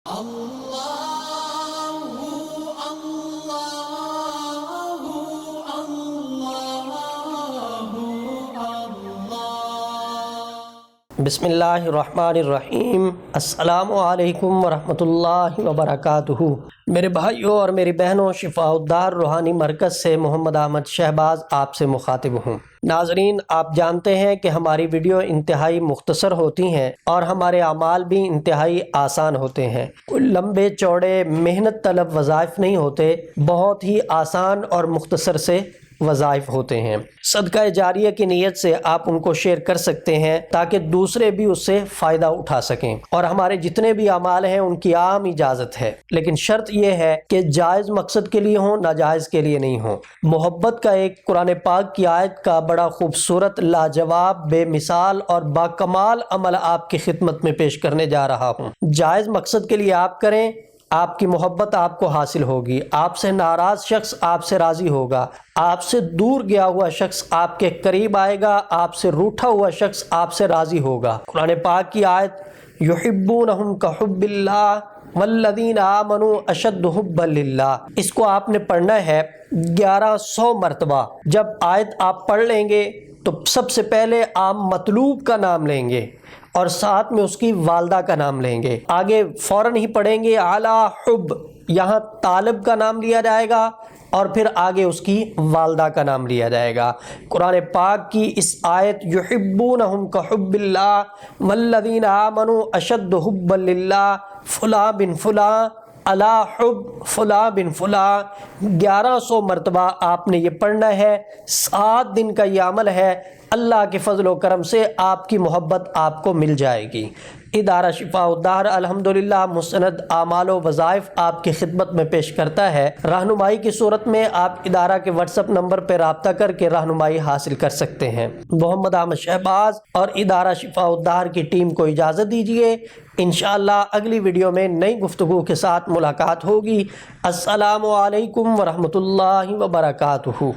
بسم اللہ الرحمن الرحیم۔ السلام علیکم ورحمۃ اللہ وبرکاتہ۔ میرے بھائیوں اور میری بہنوں، شفاء الدار روحانی مرکز سے محمد احمد شہباز آپ سے مخاطب ہوں۔ ناظرین، آپ جانتے ہیں کہ ہماری ویڈیو انتہائی مختصر ہوتی ہیں اور ہمارے اعمال بھی انتہائی آسان ہوتے ہیں۔ کوئی لمبے چوڑے محنت طلب وظائف نہیں ہوتے، بہت ہی آسان اور مختصر سے وظائف ہوتے ہیں۔ صدقہ جاریہ کی نیت سے آپ ان کو شیئر کر سکتے ہیں تاکہ دوسرے بھی اس سے فائدہ اٹھا سکیں، اور ہمارے جتنے بھی اعمال ہیں ان کی عام اجازت ہے، لیکن شرط یہ ہے کہ جائز مقصد کے لیے ہوں، ناجائز کے لیے نہیں ہوں۔ محبت کا ایک قرآن پاک کی آیت کا بڑا خوبصورت، لاجواب، بے مثال اور باکمال عمل آپ کی خدمت میں پیش کرنے جا رہا ہوں۔ جائز مقصد کے لیے آپ کریں، آپ کی محبت آپ کو حاصل ہوگی، آپ سے ناراض شخص آپ سے راضی ہوگا، آپ سے دور گیا ہوا شخص آپ کے قریب آئے گا، آپ سے روٹھا ہوا شخص آپ سے راضی ہوگا۔ قرآن پاک کی آیت یحبونہم کحب اللہ والذین آمنوا اشد حبا للہ، اس کو آپ نے پڑھنا ہے 1100 مرتبہ۔ جب آیت آپ پڑھ لیں گے تو سب سے پہلے آپ مطلوب کا نام لیں گے اور ساتھ میں اس کی والدہ کا نام لیں گے۔ آگے فوراً ہی پڑھیں گے اعلی حب، یہاں طالب کا نام لیا جائے گا اور پھر آگے اس کی والدہ کا نام لیا جائے گا۔ قرآن پاک کی اس آیت یحبونہم کحب اللہ والذین آمنوا اشد حبا للہ فلاں بن فلاں الا حب فلاں بن فلاں 1100 مرتبہ آپ نے یہ پڑھنا ہے۔ 7 دن کا یہ عمل ہے، اللہ کے فضل و کرم سے آپ کی محبت آپ کو مل جائے گی۔ ادارہ شفاء الدار الحمدللہ مستند اعمال و وظائف آپ کی خدمت میں پیش کرتا ہے۔ رہنمائی کی صورت میں آپ ادارہ کے واٹس ایپ نمبر پر رابطہ کر کے رہنمائی حاصل کر سکتے ہیں۔ محمد احمد شہباز اور ادارہ شفاء الدار کی ٹیم کو اجازت دیجیے، انشاءاللہ اگلی ویڈیو میں نئی گفتگو کے ساتھ ملاقات ہوگی۔ السلام علیکم ورحمۃ اللہ وبرکاتہ۔